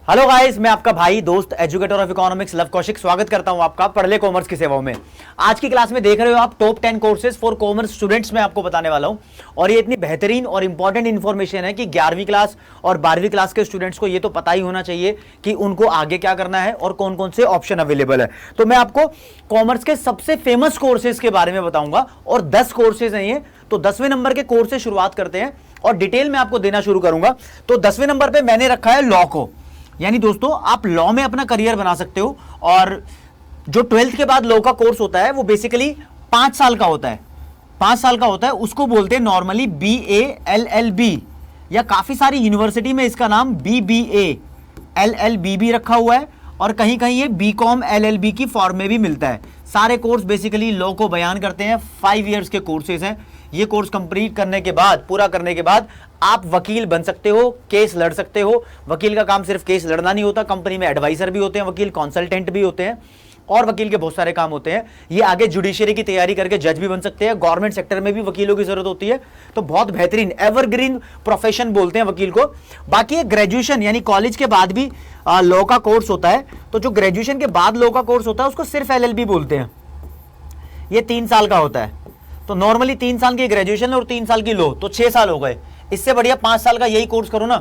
Hello guys, मैं आपका भाई दोस्त educator of economics love Kaushik स्वागत करता हूं आपका पढ़ ले कॉमर्स की सेवाओं में। आज की क्लास में देख रहे हो आप top 10 courses for commerce students में आपको बताने वाला हूं। और ये इतनी बेहतरीन और इंपॉर्टेंट इंफॉर्मेशन है कि 11वीं क्लास और 12वीं क्लास के स्टूडेंट्स को ये तो पता ही होना चाहिए कि उनको आगे क्या करना है और कौन कौन से ऑप्शन अवेलेबल है। तो मैं आपको कॉमर्स के सबसे फेमस कोर्सेज के बारे में बताऊंगा और 10 कोर्सेज हैं ये। तो 10वें नंबर के कोर्स से शुरुआत करते हैं और डिटेल में आपको देना शुरू करूंगा। तो 10वें नंबर पर मैंने रखा है लॉ को, यानी दोस्तों आप लॉ में अपना करियर बना सकते हो। और जो 12th के बाद लॉ का कोर्स होता है वो बेसिकली 5 साल का होता है। 5 साल का होता है, उसको बोलते हैं नॉर्मली BA LLB, या काफी सारी यूनिवर्सिटी में इसका नाम BBA LLB भी रखा हुआ है और कहीं कहीं ये BCom LLB की फॉर्म में भी मिलता है। सारे कोर्स बेसिकली लॉ को बयान करते हैं। 5 इयर्स के कोर्सेज हैं। ये कोर्स कंप्लीट करने के बाद, पूरा करने के बाद आप वकील बन सकते हो, केस लड़ सकते हो। वकील का काम सिर्फ केस लड़ना नहीं होता, कंपनी में एडवाइजर भी होते हैं वकील, कंसल्टेंट भी होते हैं और वकील के बहुत सारे काम होते हैं। ये आगे जुडिशरी की तैयारी करके जज भी बन सकते हैं। गवर्नमेंट सेक्टर में भी वकीलों की जरूरत होती है। तो बहुत बेहतरीन एवरग्रीन प्रोफेशन बोलते हैं वकील को। बाकी ये ग्रेजुएशन यानी कॉलेज के बाद भी लॉ का कोर्स होता है। तो जो ग्रेजुएशन के बाद लॉ का कोर्स होता है उसको सिर्फ LLB बोलते हैं। ये 3 साल का होता है। तो नॉर्मली 3 साल की ग्रेजुएशन और 3 साल की लॉ, तो 6 साल हो गए। इससे बढ़िया 5 साल का यही कोर्स करो ना।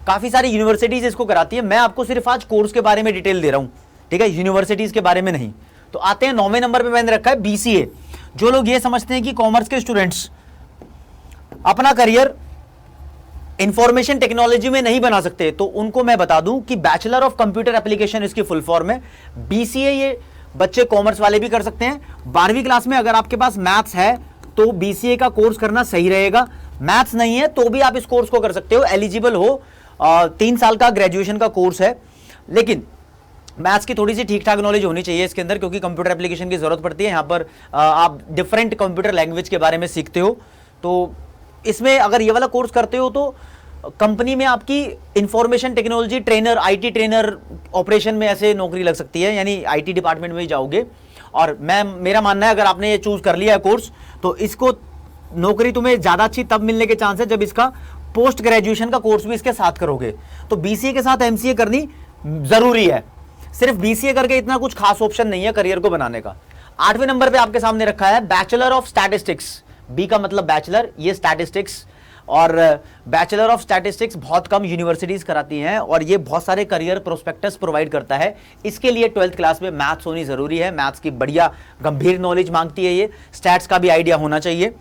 काफी सारी यूनिवर्सिटीज इसको कराती है। मैं आपको सिर्फ आज कोर्स के बारे में डिटेल दे रहा हूं, ठीक है, यूनिवर्सिटीज के बारे में नहीं। तो आते हैं 9वें नंबर पे मैंने रखा है BCA। जो लोग ये समझते हैं कि कॉमर्स के स्टूडेंट्स अपना करियर इंफॉर्मेशन टेक्नोलॉजी में नहीं बना सकते, तो उनको मैं बता दूं कि बैचलर ऑफ कंप्यूटर एप्लीकेशन इसकी फुल फॉर्म है। BCA ये बच्चे कॉमर्स वाले भी कर सकते हैं। 12वीं क्लास में अगर आपके पास मैथ्स है तो BCA का कोर्स करना सही रहेगा। मैथ्स नहीं है तो भी आप इस कोर्स को कर सकते हो, एलिजिबल हो। 3 साल का ग्रेजुएशन का कोर्स है, लेकिन मैथ्स की थोड़ी सी ठीक ठाक नॉलेज होनी चाहिए इसके अंदर, क्योंकि कंप्यूटर एप्लीकेशन की जरूरत पड़ती है। यहाँ पर आप डिफरेंट कंप्यूटर लैंग्वेज के बारे में सीखते हो। तो इसमें अगर ये वाला कोर्स करते हो तो कंपनी में आपकी information technology trainer, IT trainer, operation में ऐसे नौकरी लग सकती है, यानी IT डिपार्टमेंट में ही जाओगे। और मेरा मानना है अगर आपने ये चूज कर लिया है कोर्स तो इसको नौकरी तुम्हें ज्यादा अच्छी तब मिलने के चांस है जब इसका पोस्ट ग्रेजुएशन का कोर्स भी इसके साथ करोगे। तो BCA के साथ MCA करनी जरूरी है। सिर्फ BCA करके इतना कुछ खास ऑप्शन नहीं है करियर को बनाने का। 8वें नंबर पे आपके सामने रखा है बैचलर ऑफ स्टैटिस्टिक्स। B का मतलब बैचलर, ये स्टैटिस्टिक्स। और बैचलर ऑफ स्टैटिस्टिक्स बहुत कम यूनिवर्सिटीज कराती हैं और ये बहुत सारे करियर प्रोस्पेक्टस प्रोवाइड करता है। इसके लिए 12th क्लास में मैथ्स होनी जरूरी है। मैथ्स की बढ़िया गंभीर नॉलेज मांगती है ये। स्टैट्स का भी आइडिया होना चाहिए।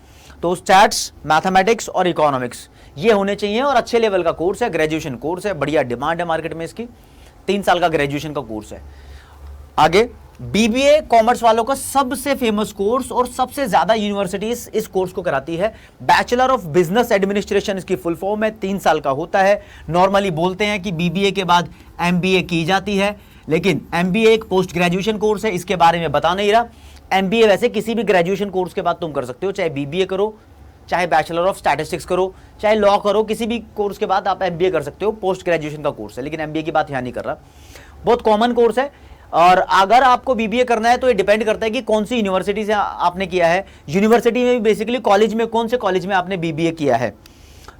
तो स्टैट्स, मैथमेटिक्स और इकोनॉमिक्स ये होने चाहिए और अच्छे लेवल का कोर्स है, ग्रेजुएशन कोर्स है, बढ़िया डिमांड है मार्केट में इसकी। 3 साल का ग्रेजुएशन का कोर्स है। आगे BBA कॉमर्स वालों का सबसे फेमस कोर्स और सबसे ज्यादा यूनिवर्सिटीज इस कोर्स को कराती है। बैचलर ऑफ बिजनेस एडमिनिस्ट्रेशन इसकी फुल फॉर्म है, 3 साल का होता है। नॉर्मली बोलते हैं कि BBA के बाद MBA की जाती है, लेकिन MBA एक पोस्ट ग्रेजुएशन कोर्स है, इसके बारे में बता नहीं रहा। MBA वैसे किसी भी ग्रेजुएशन कोर्स के बाद तुम कर सकते हो, चाहे BBA करो, चाहे बैचलर ऑफ स्टैटिस्टिक्स करो, चाहे लॉ करो, किसी भी कोर्स के बाद आप MBA कर सकते हो। पोस्ट ग्रेजुएशन का कोर्स है, लेकिन MBA की बात यहाँ नहीं कर रहा। बहुत कॉमन कोर्स है। और अगर आपको BBA करना है तो ये डिपेंड करता है कि कौन सी यूनिवर्सिटी से आपने किया है। यूनिवर्सिटी में भी बेसिकली कॉलेज में कौन से कॉलेज में आपने BBA किया है,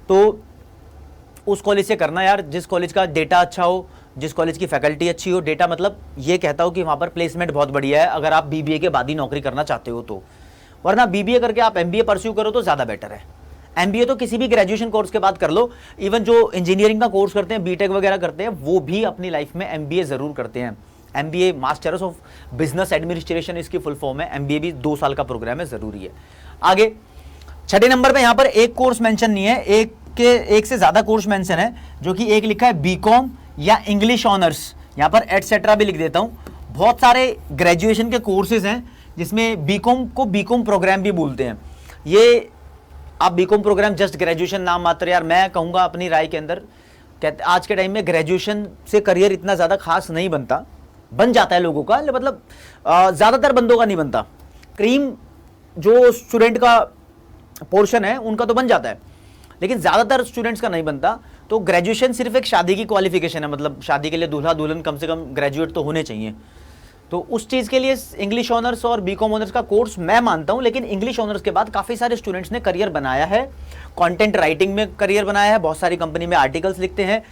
तो उस कॉलेज से करना यार, जिस कॉलेज का डेटा अच्छा हो, जिस कॉलेज की फैकल्टी अच्छी हो। डेटा मतलब ये कहता हो कि वहाँ पर प्लेसमेंट बहुत बढ़िया है अगर आप BBA के बाद ही नौकरी करना चाहते हो तो। वरना BBA करके आप MBA परस्यू करो तो ज़्यादा बेटर है। MBA तो किसी भी ग्रेजुएशन कोर्स के बाद कर लो। इवन जो इंजीनियरिंग का कोर्स करते हैं, BTech वगैरह करते हैं, वो भी अपनी लाइफ में MBA ज़रूर करते हैं। MBA masters of business administration इसकी फुल फॉर्म है। MBA भी 2 साल का प्रोग्राम है, ज़रूरी है। आगे 6ठे नंबर पे यहाँ पर एक कोर्स मेंशन नहीं है, एक से ज़्यादा कोर्स मेंशन है, जो कि एक लिखा है BCom या इंग्लिश ऑनर्स। यहाँ पर एटसेट्रा भी लिख देता हूँ। बहुत सारे ग्रेजुएशन के कोर्सेज हैं जिसमें BCom को BCom प्रोग्राम भी बोलते हैं। ये आप BCom प्रोग्राम जस्ट ग्रेजुएशन नाम मात्र। यार मैं कहूँगा अपनी राय के अंदर, कहते आज के टाइम में ग्रेजुएशन से करियर इतना ज़्यादा खास नहीं बनता। बन जाता है लोगों का, मतलब ज़्यादातर बंदों का नहीं बनता। क्रीम जो स्टूडेंट का पोर्शन है उनका तो बन जाता है, लेकिन ज़्यादातर स्टूडेंट्स का नहीं बनता। तो ग्रेजुएशन सिर्फ एक शादी की क्वालिफिकेशन है, मतलब शादी के लिए दूल्हा दुल्हन कम से कम ग्रेजुएट तो होने चाहिए। तो उस चीज़ के लिए इंग्लिश ऑनर्स और BCom ऑनर्स का कोर्स मैं मानता हूं, लेकिन इंग्लिश ऑनर्स के बाद काफ़ी सारे स्टूडेंट्स ने करियर बनाया है। कंटेंट राइटिंग में करियर बनाया है, बहुत सारी कंपनी में आर्टिकल्स लिखते हैं।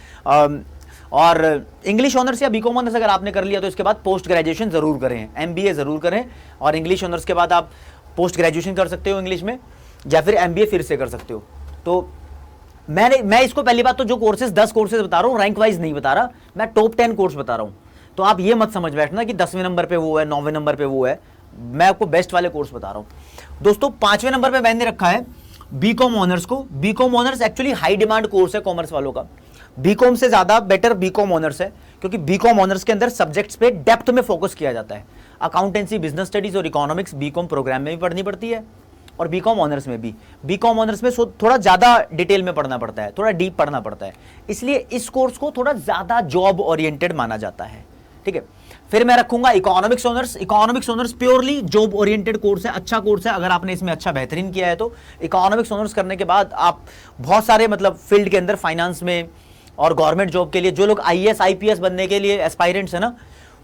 और इंग्लिश ऑनर्स या बीकॉम ऑनर्स अगर आपने कर लिया तो इसके बाद पोस्ट ग्रेजुएशन जरूर करें, एमबीए जरूर करें, और इंग्लिश ऑनर्स के बाद आप पोस्ट ग्रेजुएशन कर सकते हो इंग्लिश में, या फिर एमबीए फिर से कर सकते हो। तो मैं इसको पहली बात तो जो कोर्सेज 10 कोर्सेज बता रहा हूँ रैंक वाइज नहीं बता रहा, मैं टॉप 10 कोर्स बता रहा हूँ। तो आप ये मत समझ बैठना कि 10वें नंबर पे वो है, 9वें नंबर पे वो है, मैं आपको बेस्ट वाले कोर्स बता रहा हूँ। दोस्तों 5वें नंबर पे मैंने रखा है बीकॉम ऑनर्स को। B Com honours actually high demand course है कॉमर्स वालों का, बीकॉम से ज्यादा बेटर बीकॉम ऑनर्स है, क्योंकि बीकॉम ऑनर्स के अंदर सब्जेक्ट्स पे डेप्थ में फोकस किया जाता है। अकाउंटेंसी, बिजनेस स्टडीज और इकोनॉमिक्स बीकॉम प्रोग्राम में भी पढ़नी पड़ती है, और बीकॉम ऑनर्स में भी। बीकॉम ऑनर्स में थोड़ा ज्यादा डिटेल में पढ़ना पड़ता है, थोड़ा डीप पढ़ना पड़ता है, इसलिए इस कोर्स को थोड़ा ज्यादा जॉब ओरिएंटेड माना जाता है, ठीक है। फिर मैं रखूंगा economics honours. Economics honours purely job oriented course है, अच्छा कोर्स है। अगर आपने इसमें अच्छा बेहतरीन किया है तो इकोनॉमिक्स ऑनर्स करने के बाद आप बहुत सारे मतलब फील्ड के अंदर, फाइनेंस में और गवर्नमेंट जॉब के लिए, जो लोग आईएएस आईपीएस बनने के लिए एस्पायरेंट्स है ना,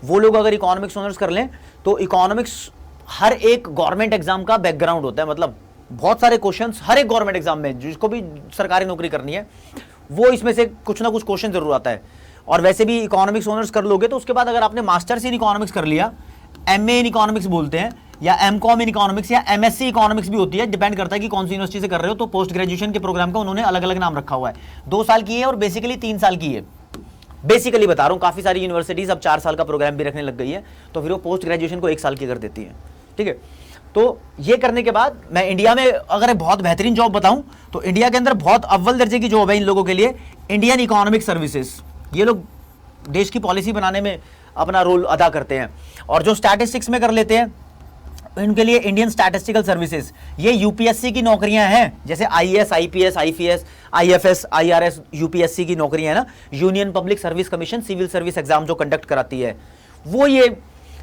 वो लोग अगर इकोनॉमिक्स ऑनर्स कर लें तो इकोनॉमिक्स हर एक गवर्नमेंट एग्जाम का बैकग्राउंड होता है। मतलब बहुत सारे क्वेश्चंस हर एक गवर्नमेंट एग्जाम में, जिसको भी सरकारी नौकरी करनी है वो इसमें से कुछ ना कुछ क्वेश्चन जरूर आता है। और वैसे भी इकोनॉमिक्स ऑनर्स कर लोगे तो उसके बाद अगर आपने मास्टर्स इन इकोनॉमिक्स कर लिया, एमए इन इकोनॉमिक्स बोलते हैं, या एमकॉम इन इकोनॉमिक्स, या एमएससी इकोनॉमिक्स भी होती है, डिपेंड करता है कि कौन सी यूनिवर्सिटी से कर रहे हो। तो पोस्ट ग्रेजुएशन के प्रोग्राम का उन्होंने अलग अलग नाम रखा हुआ है, 2 साल की है और बेसिकली 3 साल की है। बेसिकली बता रहा हूँ, काफी सारी यूनिवर्सिटीज अब 4 साल का प्रोग्राम भी रखने लग गई है, तो फिर वो पोस्ट ग्रेजुएशन को 1 साल की कर देती है, ठीक है। तो ये करने के बाद मैं इंडिया में अगर बहुत बेहतरीन जॉब बताऊं तो इंडिया के अंदर बहुत अव्वल दर्जे की जॉब है इन लोगों के लिए, इंडियन इकोनॉमिक सर्विसेज। ये लोग देश की पॉलिसी बनाने में अपना रोल अदा करते हैं। और जो स्टैटिस्टिक्स में कर लेते हैं इनके लिए इंडियन स्टैटिस्टिकल सर्विसेज, ये यूपीएससी की नौकरियां हैं, जैसे IAS, IPS, IPS, IFS, IRS, UPSC की नौकरियां है ना, union public service commission civil service exam जो कंडक्ट कराती है, वो ये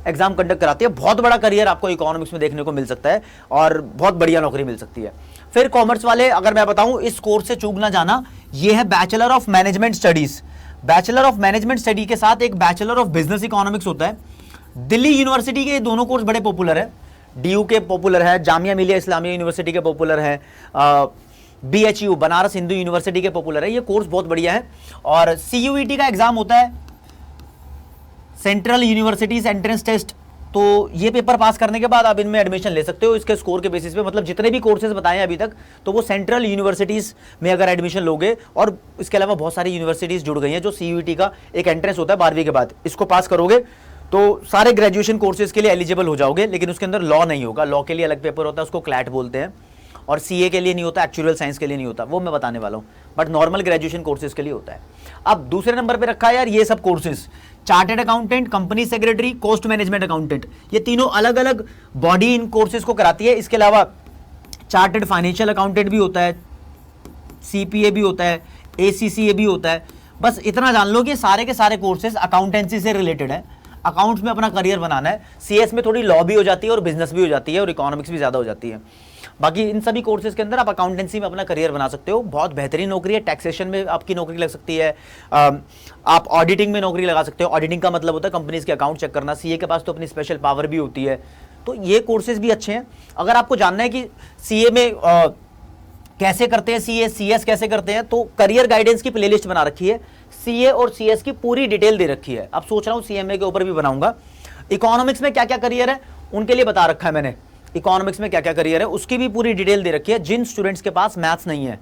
एग्जाम कंडक्ट कराती है। बहुत बड़ा करियर आपको इकोनॉमिक्स में देखने को मिल सकता है और बहुत बढ़िया नौकरी मिल सकती है। फिर कॉमर्स वाले अगर मैं बताऊं इस कोर्स से चूक ना जाना, ये है bachelor of management studies. Bachelor of management study के साथ एक बैचलर ऑफ बिजनेस इकोनॉमिक्स होता है। दिल्ली यूनिवर्सिटी के ये दोनों कोर्स बड़े पॉपुलर है, डीयू के पॉपुलर है, जामिया मिलिया इस्लामिया यूनिवर्सिटी के पॉपुलर है, बीएचयू बनारस हिंदू यूनिवर्सिटी के पॉपुलर है। ये कोर्स बहुत बढ़िया है। और सीयूईटी का एग्जाम होता है, सेंट्रल यूनिवर्सिटीज एंट्रेंस टेस्ट, तो ये पेपर पास करने के बाद आप इनमें एडमिशन ले सकते हो इसके स्कोर के बेसिस पे। मतलब जितने भी कोर्सेज बताए हैं अभी तक, तो वो सेंट्रल यूनिवर्सिटीज में अगर एडमिशन लोगे, और इसके अलावा बहुत सारी यूनिवर्सिटीज जुड़ गई हैं जो सीयूईटी का एक एंट्रेंस होता है 12वीं के बाद, इसको पास करोगे तो सारे ग्रेजुएशन कोर्सेज के लिए एलिजिबल हो जाओगे। लेकिन उसके अंदर लॉ नहीं होगा, लॉ के लिए अलग पेपर होता है, उसको क्लैट बोलते हैं, और सीए के लिए नहीं होता, एक्चुअल साइंस के लिए नहीं होता, वो मैं बताने वाला हूँ, बट नॉर्मल ग्रेजुएशन कोर्सेज के लिए होता है। अब दूसरे नंबर पे रखा है यार ये सब courses, chartered accountant, company secretary, cost management accountant, ये तीनों अलग अलग बॉडी इन कोर्सेज को कराती है। इसके अलावा चार्टेड फाइनेंशियल अकाउंटेंट भी होता है, सीपीए भी होता है, एसीसीए भी होता है। बस इतना जान लो कि सारे के सारे कोर्सेज अकाउंटेंसी से रिलेटेड है, अकाउंट्स में अपना करियर बनाना है। सीएस में थोड़ी लॉ भी हो जाती है और बिजनेस भी हो जाती है और इकोनॉमिक्स भी ज़्यादा हो जाती है। बाकी इन सभी कोर्सेज के अंदर आप अकाउंटेंसी में अपना करियर बना सकते हो, बहुत बेहतरीन नौकरी है। टैक्सेशन में आपकी नौकरी लग सकती है, आप ऑडिटिंग में नौकरी लगा सकते हो। ऑडिटिंग का मतलब होता है कंपनीज के अकाउंट चेक करना। सीए के पास तो अपनी स्पेशल पावर भी होती है, तो ये कोर्सेज भी अच्छे हैं। अगर आपको जानना है कि सीए में कैसे करते हैं, सीए सीएस कैसे करते हैं, तो करियर गाइडेंस की प्लेलिस्ट बना रखी है, सीए और सीएस की पूरी डिटेल दे रखी है। अब सोच रहा हूँ सीएमए के ऊपर भी बनाऊंगा। इकोनॉमिक्स में क्या क्या करियर है उनके लिए बता रखा है मैंने, इकोनॉमिक्स में क्या क्या करियर है उसकी भी पूरी डिटेल दे रखी है। जिन स्टूडेंट्स के पास मैथ्स नहीं है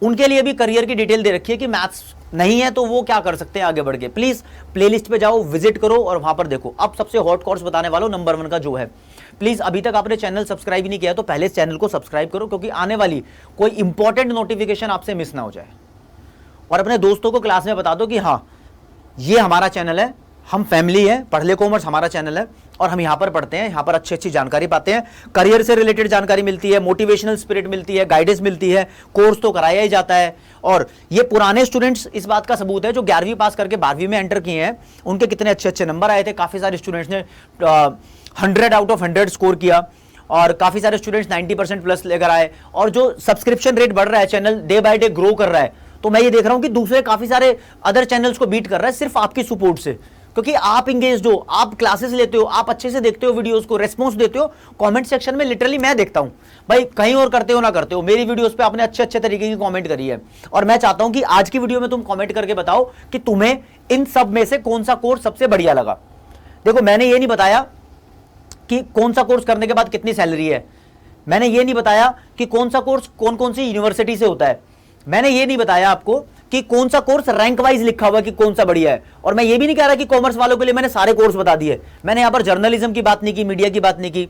उनके लिए भी करियर की डिटेल दे रखी है कि मैथ्स नहीं है तो वो क्या कर सकते हैं आगे बढ़ के। प्लीज प्लेलिस्ट पे जाओ, विजिट करो और वहां पर देखो। अब सबसे हॉट कोर्स बताने वाला हूं नंबर 1 का जो है, प्लीज अभी तक आपने चैनल सब्सक्राइब नहीं किया तो पहले इस चैनल को सब्सक्राइब करो, क्योंकि आने वाली कोई इंपॉर्टेंट नोटिफिकेशन आपसे मिस ना हो जाए। और अपने दोस्तों को क्लास में बता दो कि हाँ ये हमारा चैनल है, हम फैमिली है, पढ़ ले कॉमर्स हमारा चैनल है और हम यहाँ पर पढ़ते हैं, यहाँ पर अच्छी अच्छी जानकारी पाते हैं, करियर से रिलेटेड जानकारी मिलती है, मोटिवेशनल स्पिरिट मिलती है, गाइडेंस मिलती है, कोर्स तो कराया ही जाता है। और ये पुराने स्टूडेंट्स इस बात का सबूत है जो 11वीं पास करके 12वीं में एंटर किए हैं, उनके कितने अच्छे अच्छे नंबर आए थे। काफ़ी सारे स्टूडेंट्स ने 100 आउट ऑफ 100 स्कोर किया और काफ़ी सारे स्टूडेंट्स 90% प्लस लेकर आए। और जो सब्सक्रिप्शन रेट बढ़ रहा है, channel day by day grow कर रहा है, तो मैं ये देख रहा हूँ कि दूसरे काफ़ी सारे अदर चैनल्स को बीट कर रहा है सिर्फ आपकी सपोर्ट से, क्योंकि आप इंगेज हो, आप क्लासेस लेते हो, आप अच्छे से देखते हो वीडियोस को, रेस्पॉन्स देते हो। कमेंट सेक्शन में लिटरली मैं देखता हूं भाई, कहीं और करते हो ना करते हो, मेरी वीडियोस पे आपने अच्छे अच्छे तरीके की कमेंट करी है, और मैं चाहता हूं कि आज की वीडियो में तुम कमेंट करके बताओ कि तुम्हें इन सब में से कौन सा कोर्स सबसे बढ़िया लगा। देखो, मैंने ये नहीं बताया कि कौन सा कोर्स करने के बाद कितनी सैलरी है, मैंने ये नहीं बताया कि कौन सा कोर्स कौन कौन सी यूनिवर्सिटी से होता है, मैंने ये नहीं बताया आपको कि कौन सा कोर्स रैंक वाइज लिखा हुआ कि कौन सा बढ़िया है, और मैं ये भी नहीं कह रहा कि कॉमर्स वालों के लिए मैंने सारे कोर्स बता दिए। मैंने यहां पर जर्नलिज्म की बात नहीं की, मीडिया की बात नहीं की,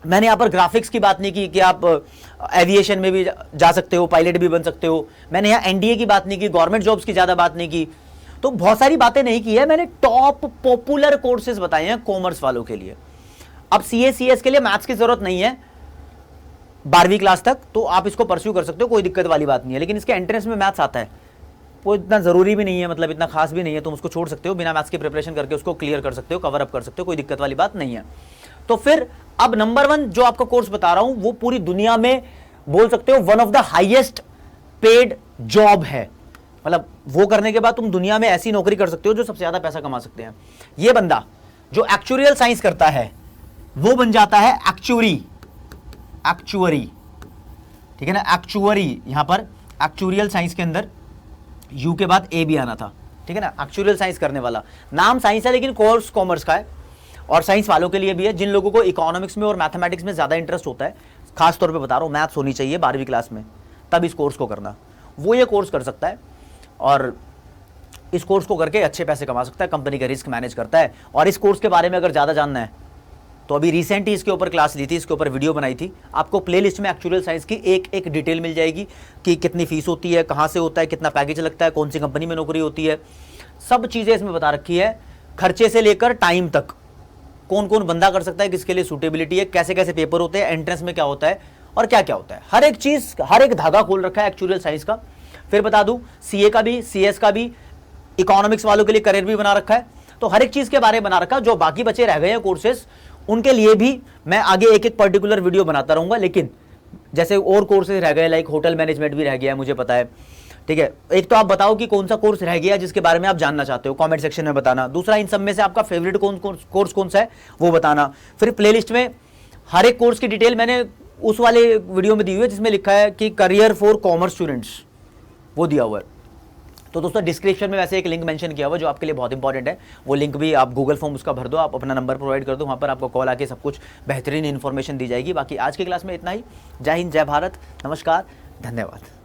मैंने यहां पर ग्राफिक्स की बात नहीं की कि आप एविएशन में भी जा सकते हो, पायलट भी बन सकते हो, मैंने यहां एनडीए की बात नहीं की, गवर्नमेंट जॉब्स की ज्यादा बात नहीं की, तो बहुत सारी बातें नहीं की है। मैंने टॉप पॉपुलर कोर्सेज बताए हैं कॉमर्स वालों के लिए। अब सीए सीएस के लिए मैथ्स की जरूरत नहीं है 12वीं क्लास तक, तो आप इसको परस्यू कर सकते हो, कोई दिक्कत वाली बात नहीं है, लेकिन इसके एंट्रेंस में मैथ्स आता है, वो इतना जरूरी भी नहीं है, मतलब इतना खास भी नहीं है, तुम उसको छोड़ सकते हो, बिना मैथ्स की प्रिपरेशन करके उसको क्लियर कर सकते हो, कवर अप कर सकते हो, कोई दिक्कत वाली बात नहीं है। तो फिर अब नंबर 1 जो आपका कोर्स बता रहा हूं वो पूरी दुनिया में बोल सकते हो one of the highest paid job है, मतलब वो करने के बाद तुम दुनिया में ऐसी नौकरी कर सकते हो जो सबसे ज्यादा पैसा कमा सकते हैं। ये बंदा जो एक्चुरियल साइंस करता है वो बन जाता है एक्चुअरी, ठीक है ना, एक्चुअरी। यहां पर एक्चुरियल साइंस के अंदर यू के बाद ए भी आना था, ठीक है ना, एक्चुरियल साइंस करने वाला। नाम साइंस है लेकिन कोर्स कॉमर्स का है, और साइंस वालों के लिए भी है जिन लोगों को इकोनॉमिक्स में और मैथमेटिक्स में ज्यादा इंटरेस्ट होता है, खास तौर पे बता रहा हूं, मैथ्स होनी चाहिए 12वीं क्लास में, तब इस कोर्स को करना, वो ये कोर्स कर सकता है, और इस कोर्स को करके अच्छे पैसे कमा सकता है, कंपनी का रिस्क मैनेज करता है। और इस कोर्स के बारे में अगर ज़्यादा जानना है तो अभी रिसेंट ही इसके ऊपर क्लास ली थी, इसके ऊपर वीडियो बनाई थी, आपको प्लेलिस्ट में एक्चुअल साइंस की एक एक डिटेल मिल जाएगी कि कितनी फीस होती है, कहाँ से होता है, कितना पैकेज लगता है, कौन सी कंपनी में नौकरी होती है, सब चीज़ें इसमें बता रखी है, खर्चे से लेकर टाइम तक, कौन कौन बंदा कर सकता है, किसके लिए सूटेबिलिटी है, कैसे कैसे पेपर होते हैं, एंट्रेंस में क्या होता है और क्या क्या होता है, हर एक चीज़, हर एक धागा खोल रखा है एक्चुअल साइंस का। फिर बता दूं सीए का भी, सीएस का भी, इकोनॉमिक्स वालों के लिए करियर भी बना रखा है, तो हर एक चीज़ के बारे में बना रखा है। जो बाकी बचे रह गए हैं कोर्सेज उनके लिए भी मैं आगे एक एक पर्टिकुलर वीडियो बनाता रहूंगा, लेकिन जैसे और कोर्सेज रह गए, लाइक होटल मैनेजमेंट भी रह गया है, मुझे पता है, ठीक है। एक तो आप बताओ कि कौन सा कोर्स रह गया जिसके बारे में आप जानना चाहते हो, कमेंट सेक्शन में बताना। दूसरा, इन सब में से आपका फेवरेट कोर्स कौन सा है वो बताना। फिर प्लेलिस्ट में हर एक कोर्स की डिटेल मैंने उस वाले वीडियो में दी हुई है जिसमें लिखा है कि करियर फॉर कॉमर्स स्टूडेंट्स, वो दिया हुआ है। तो दोस्तों डिस्क्रिप्शन में वैसे एक लिंक मेंशन किया हुआ जो आपके लिए बहुत इंपॉर्टेंट है, वो लिंक भी आप गूगल फॉर्म उसका भर दो, आप अपना नंबर प्रोवाइड कर दो, वहाँ पर आपको कॉल आके सब कुछ बेहतरीन इन्फॉर्मेशन दी जाएगी। बाकी आज की क्लास में इतना ही। जय हिंद, जय भारत, नमस्कार, धन्यवाद।